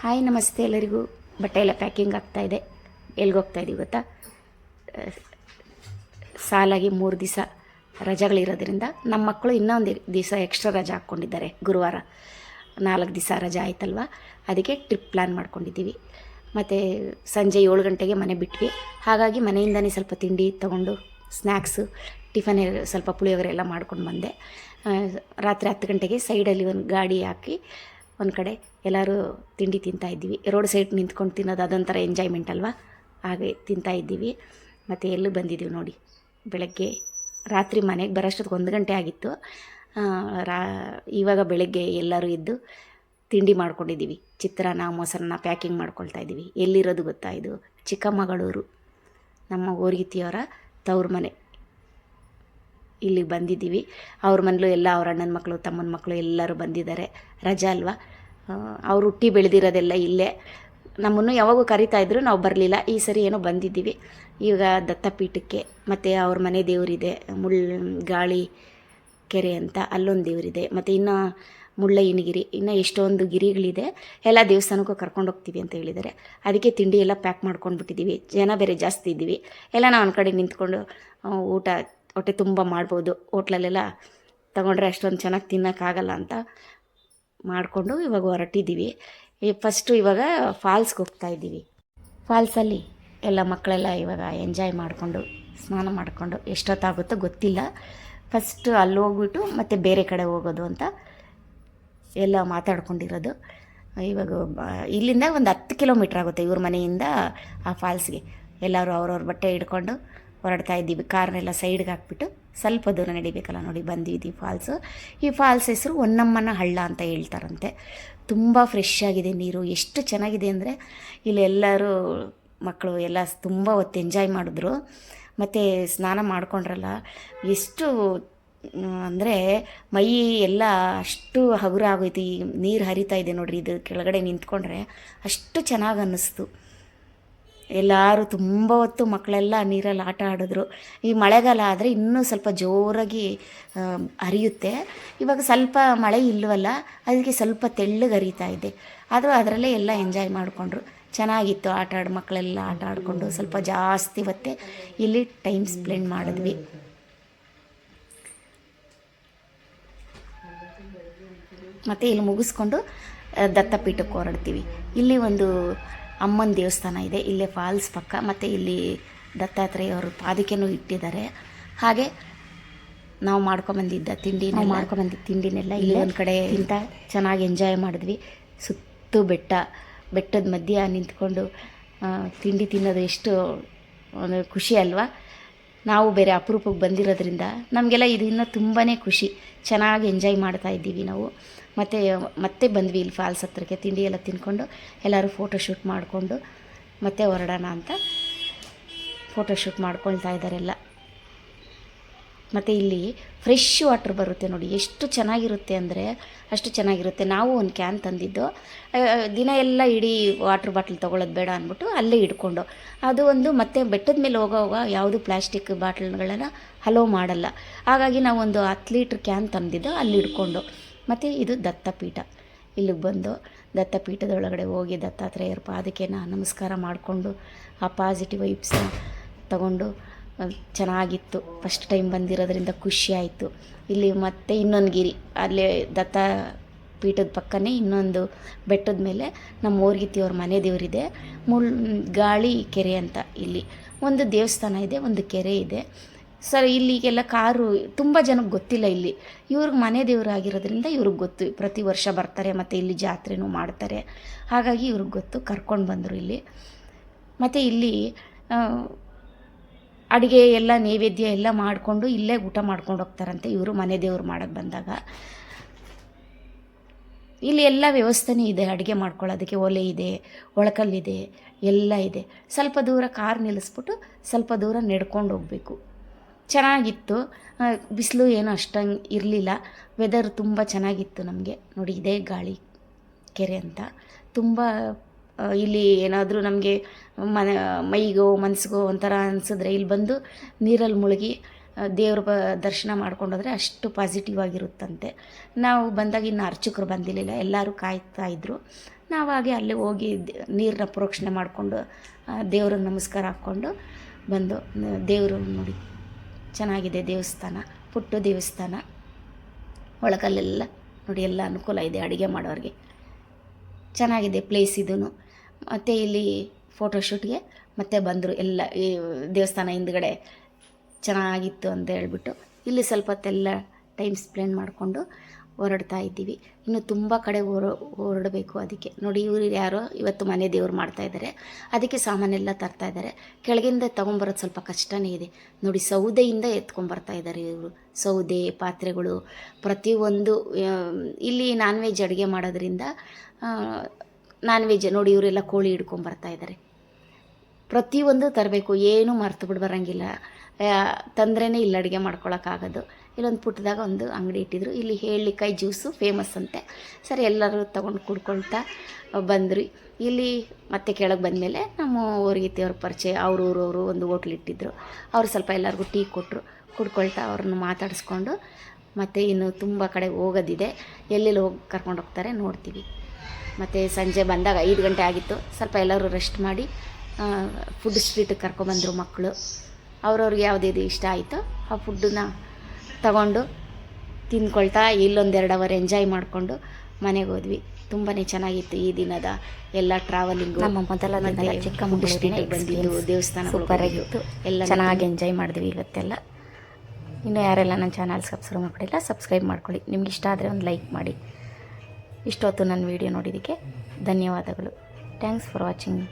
Hi ನಮಸ್ತೆ ಎಲ್ಲರಿಗೂ. ಬಟ್ಟೆ ಎಲ್ಲ ಪ್ಯಾಕಿಂಗ್ ಆಗ್ತಾಯಿದೆ. ಎಲ್ಲಿಗೋಗ್ತಾಯಿದ್ದೀವಿ ಗೊತ್ತಾ? ಸಾಲಾಗಿ 3 ದಿವಸ ರಜೆಗಳಿರೋದ್ರಿಂದ ನಮ್ಮ ಮಕ್ಕಳು ಇನ್ನೊಂದು ದಿವಸ ಎಕ್ಸ್ಟ್ರಾ ರಜೆ ಹಾಕ್ಕೊಂಡಿದ್ದಾರೆ. ಗುರುವಾರ 4 ದಿವಸ ರಜೆ ಆಯ್ತಲ್ವ, ಅದಕ್ಕೆ ಟ್ರಿಪ್ ಪ್ಲ್ಯಾನ್ ಮಾಡ್ಕೊಂಡಿದ್ದೀವಿ. ಮತ್ತು ಸಂಜೆ 7 ಗಂಟೆಗೆ ಮನೆ ಬಿಟ್ವಿ. ಹಾಗಾಗಿ ಮನೆಯಿಂದನೇ ಸ್ವಲ್ಪ ತಿಂಡಿ ತೊಗೊಂಡು ಸ್ನ್ಯಾಕ್ಸು ಟಿಫನ್ ಸ್ವಲ್ಪ ಪುಳಿಯೋಗರೆ ಎಲ್ಲ ಮಾಡ್ಕೊಂಡು ಬಂದೆ. ರಾತ್ರಿ 10 ಗಂಟೆಗೆ ಸೈಡಲ್ಲಿ ಒಂದು ಗಾಡಿ ಹಾಕಿ ಒಂದು ಕಡೆ ಎಲ್ಲರೂ ತಿಂಡಿ ತಿಂತಾಯಿದ್ದೀವಿ. ರೋಡ್ ಸೈಡ್ ನಿಂತ್ಕೊಂಡು ತಿನ್ನೋದು ಅದೊಂಥರ ಎಂಜಾಯ್ಮೆಂಟ್ ಅಲ್ವಾ, ಹಾಗೆ ತಿಂತಾಯಿದ್ದೀವಿ. ಮತ್ತು ಎಲ್ಲೂ ಬಂದಿದ್ದೀವಿ ನೋಡಿ. ಬೆಳಗ್ಗೆ ರಾತ್ರಿ ಮನೆಗೆ ಬರೋಷ್ಟೊತ್ತಿಗೆ 1 ಗಂಟೆ ಆಗಿತ್ತು. ಇವಾಗ ಬೆಳಗ್ಗೆ ಎಲ್ಲರೂ ಎದ್ದು ತಿಂಡಿ ಮಾಡ್ಕೊಂಡಿದ್ದೀವಿ. ಚಿತ್ರಾನ್ನ ಮೊಸರನ್ನ ಪ್ಯಾಕಿಂಗ್ ಮಾಡ್ಕೊಳ್ತಾ ಇದ್ದೀವಿ. ಎಲ್ಲಿರೋದು ಗೊತ್ತಾ? ಇದು ಚಿಕ್ಕಮಗಳೂರು, ನಮ್ಮ ಓರ್ಗಿತಿಯವರ ತವ್ರ ಮನೆ. ಇಲ್ಲಿಗೆ ಬಂದಿದ್ದೀವಿ. ಅವ್ರ ಮನೇಲೂ ಎಲ್ಲ ಅವ್ರ ಅಣ್ಣನ ಮಕ್ಕಳು ತಮ್ಮನ ಮಕ್ಕಳು ಎಲ್ಲರೂ ಬಂದಿದ್ದಾರೆ. ರಜಾ ಅಲ್ವಾ, ಅವ್ರು ಹುಟ್ಟಿ ಬೆಳೆದಿರೋದೆಲ್ಲ ಇಲ್ಲೇ. ನಮ್ಮನ್ನು ಯಾವಾಗೂ ಕರಿತಾಯಿದ್ರು, ನಾವು ಬರಲಿಲ್ಲ. ಈ ಸರಿ ಏನೋ ಬಂದಿದ್ದೀವಿ. ಈಗ ದತ್ತಪೀಠಕ್ಕೆ, ಮತ್ತು ಅವ್ರ ಮನೆ ದೇವರಿದೆ ಗಾಳಿ ಕೆರೆ ಅಂತ, ಅಲ್ಲೊಂದು ದೇವರಿದೆ. ಮತ್ತು ಇನ್ನು ಮುಳ್ಳಯ್ಯನಗಿರಿ, ಇನ್ನು ಎಷ್ಟೊಂದು ಗಿರಿಗಳಿದೆ. ಎಲ್ಲ ದೇವಸ್ಥಾನಕ್ಕೂ ಕರ್ಕೊಂಡೋಗ್ತೀವಿ ಅಂತ ಹೇಳಿದ್ದಾರೆ. ಅದಕ್ಕೆ ತಿಂಡಿ ಎಲ್ಲ ಪ್ಯಾಕ್ ಮಾಡ್ಕೊಂಡ್ಬಿಟ್ಟಿದ್ದೀವಿ. ಜನ ಬೇರೆ ಜಾಸ್ತಿ ಇದ್ದೀವಿ. ಎಲ್ಲ ನಾವು ಒಂದು ಕಡೆ ನಿಂತ್ಕೊಂಡು ಊಟ ಹೊಟ್ಟೆ ತುಂಬ ಮಾಡ್ಬೋದು. ಹೋಟ್ಲಲ್ಲೆಲ್ಲ ತೊಗೊಂಡ್ರೆ ಅಷ್ಟೊಂದು ಚೆನ್ನಾಗಿ ತಿನ್ನೋಕ್ಕಾಗಲ್ಲ ಅಂತ ಮಾಡಿಕೊಂಡು ಇವಾಗ ಹೊರಟಿದ್ದೀವಿ. ಫಸ್ಟು ಇವಾಗ ಫಾಲ್ಸ್ಗೆ ಹೋಗ್ತಾಯಿದ್ದೀವಿ. ಫಾಲ್ಸಲ್ಲಿ ಎಲ್ಲ ಮಕ್ಕಳೆಲ್ಲ ಇವಾಗ ಎಂಜಾಯ್ ಮಾಡಿಕೊಂಡು ಸ್ನಾನ ಮಾಡಿಕೊಂಡು ಎಷ್ಟೊತ್ತಾಗುತ್ತೋ ಗೊತ್ತಿಲ್ಲ. ಫಸ್ಟು ಅಲ್ಲಿ ಹೋಗ್ಬಿಟ್ಟು ಮತ್ತು ಬೇರೆ ಕಡೆ ಹೋಗೋದು ಅಂತ ಎಲ್ಲ ಮಾತಾಡ್ಕೊಂಡಿರೋದು. ಇವಾಗ ಇಲ್ಲಿಂದ ಒಂದು 10 ಕಿಲೋಮೀಟ್ರ್ ಆಗುತ್ತೆ ಇವ್ರ ಮನೆಯಿಂದ ಆ ಫಾಲ್ಸ್ಗೆ. ಎಲ್ಲರೂ ಅವ್ರವ್ರ ಬಟ್ಟೆ ಹಿಡ್ಕೊಂಡು ಹೊರಡ್ತಾ ಇದ್ದೀವಿ. ಕಾರ್ನೆಲ್ಲ ಸೈಡ್ಗೆ ಹಾಕ್ಬಿಟ್ಟು ಸ್ವಲ್ಪ ದೂರ ನಡಿಬೇಕಲ್ಲ ನೋಡಿ, ಬಂದಿದ್ದೀವಿ ಫಾಲ್ಸು. ಈ ಫಾಲ್ಸ್ ಹೆಸರು ಹೊನ್ನಮ್ಮನ ಹಳ್ಳ ಅಂತ ಹೇಳ್ತಾರಂತೆ. ತುಂಬ ಫ್ರೆಶ್ ಆಗಿದೆ ನೀರು, ಎಷ್ಟು ಚೆನ್ನಾಗಿದೆ ಅಂದರೆ ಇಲ್ಲಿ ಎಲ್ಲರೂ ಮಕ್ಕಳು ಎಲ್ಲ ತುಂಬ ಹೊತ್ತು ಎಂಜಾಯ್ ಮಾಡಿದ್ರು. ಮತ್ತು ಸ್ನಾನ ಮಾಡ್ಕೊಂಡ್ರಲ್ಲ, ಎಷ್ಟು ಅಂದರೆ ಮೈ ಎಲ್ಲ ಅಷ್ಟು ಹಗುರ ಆಗೋಯ್ತು. ಈ ನೀರು ಹರಿತಾ ಇದೆ ನೋಡ್ರಿ, ಇದು ಕೆಳಗಡೆ ನಿಂತ್ಕೊಂಡ್ರೆ ಅಷ್ಟು ಚೆನ್ನಾಗಿ ಅನ್ನಿಸ್ತು. ಎಲ್ಲರೂ ತುಂಬ ಹೊತ್ತು ಮಕ್ಕಳೆಲ್ಲ ನೀರಲ್ಲಿ ಆಟ ಆಡಿದ್ರು. ಈ ಮಳೆಗಾಲ ಆದರೆ ಇನ್ನೂ ಸ್ವಲ್ಪ ಜೋರಾಗಿ ಹರಿಯುತ್ತೆ. ಇವಾಗ ಸ್ವಲ್ಪ ಮಳೆ ಇಲ್ಲವಲ್ಲ, ಅದಕ್ಕೆ ಸ್ವಲ್ಪ ತೆಳ್ಳಗೆ ಹರಿತಾ ಇದೆ. ಆದರೂ ಅದರಲ್ಲೇ ಎಲ್ಲ ಎಂಜಾಯ್ ಮಾಡಿಕೊಂಡ್ರು. ಚೆನ್ನಾಗಿತ್ತು ಆಟ ಮಕ್ಕಳೆಲ್ಲ ಆಟ ಆಡಿಕೊಂಡು ಸ್ವಲ್ಪ ಜಾಸ್ತಿ ಹೊತ್ತೆ ಇಲ್ಲಿ ಟೈಮ್ ಸ್ಪೆಂಡ್ ಮಾಡಿದ್ವಿ. ಮತ್ತು ಇಲ್ಲಿ ಮುಗಿಸ್ಕೊಂಡು ದತ್ತಪೀಠಕ್ಕೆ ಹೊರಡ್ತೀವಿ. ಇಲ್ಲಿ ಒಂದು ಅಮ್ಮನ ದೇವಸ್ಥಾನ ಇದೆ, ಇಲ್ಲೇ ಫಾಲ್ಸ್ ಪಕ್ಕ. ಮತ್ತು ಇಲ್ಲಿ ದತ್ತಾತ್ರೇಯ ಅವರು ಪಾದಕೆನೂ ಇಟ್ಟಿದ್ದಾರೆ. ಹಾಗೆ ನಾವು ಮಾಡ್ಕೊಂಬಂದಿದ್ದ ತಿಂಡಿನೆಲ್ಲ ಇಲ್ಲಿ ಒಂದು ಕಡೆ ತಿಂತ ಚೆನ್ನಾಗಿ ಎಂಜಾಯ್ ಮಾಡಿದ್ವಿ. ಸುತ್ತು ಬೆಟ್ಟದ ಮಧ್ಯೆ ನಿಂತ್ಕೊಂಡು ತಿಂಡಿ ತಿನ್ನೋದು ಎಷ್ಟು ಖುಷಿ ಅಲ್ವಾ. ನಾವು ಬೇರೆ ಅಪರೂಪಕ್ಕೆ ಬಂದಿರೋದ್ರಿಂದ ನಮಗೆಲ್ಲ ಇದು ಇನ್ನೂ ತುಂಬಾ ಖುಷಿ. ಚೆನ್ನಾಗಿ ಎಂಜಾಯ್ ಮಾಡ್ತಾ ಇದ್ದೀವಿ ನಾವು. ಮತ್ತೆ ಬಂದ್ವಿ ಇಲ್ಲಿ ಫಾಲ್ಸ್ ಹತ್ರಕ್ಕೆ. ತಿಂಡಿ ಎಲ್ಲ ತಿನ್ಕೊಂಡು ಎಲ್ಲರೂ ಫೋಟೋಶೂಟ್ ಮಾಡಿಕೊಂಡು ಮತ್ತೆ ಹೊರಡೋಣ ಅಂತ ಫೋಟೋಶೂಟ್ ಮಾಡ್ಕೊಳ್ತಾ ಇದ್ದಾರೆಲ್ಲ. ಮತ್ತು ಇಲ್ಲಿ ಫ್ರೆಶ್ ವಾಟ್ರ್ ಬರುತ್ತೆ ನೋಡಿ, ಎಷ್ಟು ಚೆನ್ನಾಗಿರುತ್ತೆ ಅಂದರೆ ಅಷ್ಟು ಚೆನ್ನಾಗಿರುತ್ತೆ. ನಾವು ಒಂದು ಕ್ಯಾನ್ ತಂದಿದ್ದು, ದಿನ ಎಲ್ಲ ಇಡೀ ವಾಟ್ರ್ ಬಾಟ್ಲ್ ತೊಗೊಳ್ಳೋದು ಬೇಡ ಅಂದ್ಬಿಟ್ಟು ಅಲ್ಲೇ ಇಟ್ಕೊಂಡು, ಅದು ಒಂದು ಮತ್ತೆ ಬೆಟ್ಟದ ಮೇಲೆ ಹೋಗೋವಾಗ ಯಾವುದು ಪ್ಲಾಸ್ಟಿಕ್ ಬಾಟ್ಲ್ಗಳನ್ನು ಹಲೋ ಮಾಡಲ್ಲ. ಹಾಗಾಗಿ ನಾವು ಒಂದು 10 ಲೀಟ್ರ್ ಕ್ಯಾನ್ ತಂದಿದ್ದು ಅಲ್ಲಿ ಇಟ್ಕೊಂಡು. ಮತ್ತು ಇದು ದತ್ತಪೀಠ. ಇಲ್ಲಿಗೆ ಬಂದು ದತ್ತಪೀಠದೊಳಗಡೆ ಹೋಗಿ ದತ್ತಾತ್ರೇಯರ ಪಾದಕೆನ ನಮಸ್ಕಾರ ಮಾಡಿಕೊಂಡು ಆ ಪಾಸಿಟಿವ್ ವೈಬ್ಸ್ನ ತಗೊಂಡು ಚೆನ್ನಾಗಿತ್ತು. ಫಸ್ಟ್ ಟೈಮ್ ಬಂದಿರೋದ್ರಿಂದ ಖುಷಿ ಆಯಿತು. ಇಲ್ಲಿ ಮತ್ತೆ ಇನ್ನೊಂದು ಗಿರಿ, ಅಲ್ಲೇ ದತ್ತಪೀಠದ ಪಕ್ಕನೇ ಇನ್ನೊಂದು ಬೆಟ್ಟದ ಮೇಲೆ ನಮ್ಮ ಓರ್ಗಿತಿಯವ್ರ ಮನೆ ದೇವರಿದೆ, ಗಾಳಿ ಕೆರೆ ಅಂತ. ಇಲ್ಲಿ ಒಂದು ದೇವಸ್ಥಾನ ಇದೆ, ಒಂದು ಕೆರೆ ಇದೆ. ಸರ್ ಇಲ್ಲಿಗೆಲ್ಲ ಕಾರು ತುಂಬ ಜನಕ್ಕೆ ಗೊತ್ತಿಲ್ಲ. ಇಲ್ಲಿ ಇವ್ರಿಗೆ ಮನೆ ದೇವರು ಆಗಿರೋದ್ರಿಂದ ಇವ್ರಿಗೆ ಗೊತ್ತು, ಪ್ರತಿ ವರ್ಷ ಬರ್ತಾರೆ ಮತ್ತು ಇಲ್ಲಿ ಜಾತ್ರೆನೂ ಮಾಡ್ತಾರೆ. ಹಾಗಾಗಿ ಇವ್ರಿಗೆ ಗೊತ್ತು, ಕರ್ಕೊಂಡು ಬಂದರು ಇಲ್ಲಿ. ಮತ್ತು ಇಲ್ಲಿ ಅಡುಗೆ ಎಲ್ಲ ನೈವೇದ್ಯ ಎಲ್ಲ ಮಾಡಿಕೊಂಡು ಇಲ್ಲೇ ಊಟ ಮಾಡ್ಕೊಂಡು ಹೋಗ್ತಾರಂತೆ ಇವರು ಮನೆ ದೇವ್ರು ಮಾಡೋಕ್ಕೆ ಬಂದಾಗ. ಇಲ್ಲಿ ಎಲ್ಲ ವ್ಯವಸ್ಥೆನೇ ಇದೆ, ಅಡುಗೆ ಮಾಡ್ಕೊಳ್ಳೋದಕ್ಕೆ ಒಲೆ ಇದೆ, ಒಳಕಲ್ಲಿದೆ, ಎಲ್ಲ ಇದೆ. ಸ್ವಲ್ಪ ದೂರ ಕಾರ್ ನಿಲ್ಲಿಸ್ಬಿಟ್ಟು ಸ್ವಲ್ಪ ದೂರ ನಡ್ಕೊಂಡು ಹೋಗಬೇಕು. ಚೆನ್ನಾಗಿತ್ತು. ಬಿಸಿಲು ಏನೂ ಅಷ್ಟಂಗೆ ಇರಲಿಲ್ಲ. ವೆದರ್ ತುಂಬ ಚೆನ್ನಾಗಿತ್ತು ನಮಗೆ. ನೋಡಿ ಇದೇ ಗಾಳಿ ಕೆರೆ ಅಂತ. ತುಂಬ ಇಲ್ಲಿ ಏನಾದರೂ ನಮಗೆ ಮೈಗೋ ಮನಸ್ಸಿಗೋ ಒಂಥರ ಅನಿಸಿದ್ರೆ ಇಲ್ಲಿ ಬಂದು ನೀರಲ್ಲಿ ಮುಳುಗಿ ದೇವ್ರ ದರ್ಶನ ಮಾಡ್ಕೊಂಡೋದ್ರೆ ಅಷ್ಟು ಪಾಸಿಟಿವ್ ಆಗಿರುತ್ತಂತೆ. ನಾವು ಬಂದಾಗ ಇನ್ನು ಅರ್ಚಕರು ಬಂದಿರಲಿಲ್ಲ, ಎಲ್ಲರೂ ಕಾಯ್ತಾಯಿದ್ರು. ನಾವಾಗೆ ಅಲ್ಲಿ ಹೋಗಿ ನೀರನ್ನ ಪ್ರೋಕ್ಷಣೆ ಮಾಡಿಕೊಂಡು ದೇವ್ರಿಗೆ ನಮಸ್ಕಾರ ಹಾಕ್ಕೊಂಡು ಬಂದು ದೇವರು ನೋಡಿ ಚೆನ್ನಾಗಿದೆ ದೇವಸ್ಥಾನ, ಪುಟ್ಟ ದೇವಸ್ಥಾನ. ಒಳಗಲ್ಲೆಲ್ಲ ನೋಡಿ ಎಲ್ಲ ಅನುಕೂಲ ಇದೆ ಅಡುಗೆ ಮಾಡೋರಿಗೆ. ಚೆನ್ನಾಗಿದೆ ಪ್ಲೇಸ್ ಇದೂ. ಮತ್ತು ಇಲ್ಲಿ ಫೋಟೋಶೂಟ್ಗೆ ಮತ್ತೆ ಬಂದರು ಎಲ್ಲ. ಈ ದೇವಸ್ಥಾನ ಹಿಂದ್ಗಡೆ ಚೆನ್ನಾಗಿತ್ತು ಅಂತ ಹೇಳ್ಬಿಟ್ಟು ಇಲ್ಲಿ ಸ್ವಲ್ಪ ಹೊತ್ತೆಲ್ಲ ಟೈಮ್ ಸ್ಪೆಂಡ್ ಮಾಡಿಕೊಂಡು ಹೊರಡ್ತಾ ಇದ್ದೀವಿ. ಇನ್ನು ತುಂಬ ಕಡೆ ಹೊರಡಬೇಕು. ಅದಕ್ಕೆ ನೋಡಿ ಇವರು ಯಾರೋ ಇವತ್ತು ಮನೆ ದೇವ್ರು ಮಾಡ್ತಾಯಿದ್ದಾರೆ, ಅದಕ್ಕೆ ಸಾಮಾನೆಲ್ಲ ತರ್ತಾಯಿದ್ದಾರೆ. ಕೆಳಗಿಂದ ತೊಗೊಂಬರೋದು ಸ್ವಲ್ಪ ಕಷ್ಟನೇ ಇದೆ. ನೋಡಿ ಸೌದೆಯಿಂದ ಎತ್ಕೊಂಬರ್ತಾ ಇದ್ದಾರೆ ಇವರು. ಸೌದೆ ಪಾತ್ರೆಗಳು ಪ್ರತಿಯೊಂದು. ಇಲ್ಲಿ ನಾನ್ ವೆಜ್ ಅಡುಗೆ ಮಾಡೋದ್ರಿಂದ ನಾನ್ ವೆಜ್ ನೋಡಿ ಇವರೆಲ್ಲ ಕೋಳಿ ಹಿಡ್ಕೊಂಬರ್ತಾ ಇದ್ದಾರೆ. ಪ್ರತಿಯೊಂದು ತರಬೇಕು, ಏನೂ ಮರ್ತು ಬರಂಗಿಲ್ಲ. ತಂದ್ರೇ ಇಲ್ಲಿ ಅಡುಗೆ ಮಾಡ್ಕೊಳಕ್ಕಾಗೋದು. ಇಲ್ಲೊಂದು ಪುಟ್ಟದಾಗ ಒಂದು ಅಂಗಡಿ ಇಟ್ಟಿದ್ರು. ಇಲ್ಲಿ ಹೇಳಲಿಕಾಯಿ ಜ್ಯೂಸು ಫೇಮಸ್ ಅಂತೆ. ಸರಿ ಎಲ್ಲರೂ ತೊಗೊಂಡು ಕುಡ್ಕೊಳ್ತಾ ಬಂದ್ರಿ. ಇಲ್ಲಿ ಮತ್ತೆ ಕೆಳಗೆ ಬಂದಮೇಲೆ ನಮ್ಮ ಊರಿಗಿತ್ತಿಯವ್ರ ಪರಿಚಯ, ಅವರು ಒಂದು ಹೋಟ್ಲ್ ಇಟ್ಟಿದ್ರು. ಅವರು ಸ್ವಲ್ಪ ಎಲ್ಲರಿಗೂ ಟೀ ಕೊಟ್ಟರು. ಕುಡ್ಕೊಳ್ತಾ ಅವ್ರನ್ನ ಮಾತಾಡಿಸ್ಕೊಂಡು ಮತ್ತು ಇನ್ನು ತುಂಬ ಕಡೆ ಹೋಗೋದಿದೆ. ಎಲ್ಲೆಲ್ಲಿ ಹೋಗಿ ಕರ್ಕೊಂಡು ಹೋಗ್ತಾರೆ ನೋಡ್ತೀವಿ. ಮತ್ತು ಸಂಜೆ ಬಂದಾಗ 5 ಗಂಟೆ ಆಗಿತ್ತು. ಸ್ವಲ್ಪ ಎಲ್ಲರೂ ರೆಸ್ಟ್ ಮಾಡಿ ಫುಡ್ ಸ್ಟ್ರೀಟಿಗೆ ಕರ್ಕೊಬಂದರು ಮಕ್ಕಳು. ಅವ್ರವ್ರಿಗೆ ಯಾವುದೇದು ಇಷ್ಟ ಆಯಿತು ಆ ಫುಡ್ಡನ್ನ ತಗೊಂಡು ತಿಂದ್ಕೊಳ್ತಾ ಇಲ್ಲೊಂದು 2 ಅವರ್ ಎಂಜಾಯ್ ಮಾಡಿಕೊಂಡು ಮನೆಗೆ ಹೋದ್ವಿ. ತುಂಬಾ ಚೆನ್ನಾಗಿತ್ತು ಈ ದಿನದ ಎಲ್ಲ ಟ್ರಾವೆಲಿಂಗು. ನಮ್ಮ ಮೊದಲ ಚಿಕ್ಕಮಗಳೂರು ಸ್ಟ್ರೀಟಿಗೆ ಬಂದಿದ್ದು ದೇವಸ್ಥಾನಗಳು ಆಗಿತ್ತು. ಎಲ್ಲ ಚೆನ್ನಾಗಿ ಎಂಜಾಯ್ ಮಾಡಿದ್ವಿ ಇವತ್ತೆಲ್ಲ. ಇನ್ನು ಯಾರೆಲ್ಲ ನನ್ನ ಚಾನಲ್ ಸಬ್ಸ್ಕ್ರೈಬ್ ಮಾಡ್ಕೊಂಡಿಲ್ಲ ಸಬ್ಸ್ಕ್ರೈಬ್ ಮಾಡ್ಕೊಳ್ಳಿ. ನಿಮ್ಗೆ ಇಷ್ಟ ಆದರೆ ಒಂದು ಲೈಕ್ ಮಾಡಿ. ಇಷ್ಟೊತ್ತು ನನ್ನ ವೀಡಿಯೋ ನೋಡಿದ್ದಕ್ಕೆ ಧನ್ಯವಾದಗಳು. Thanks for watching.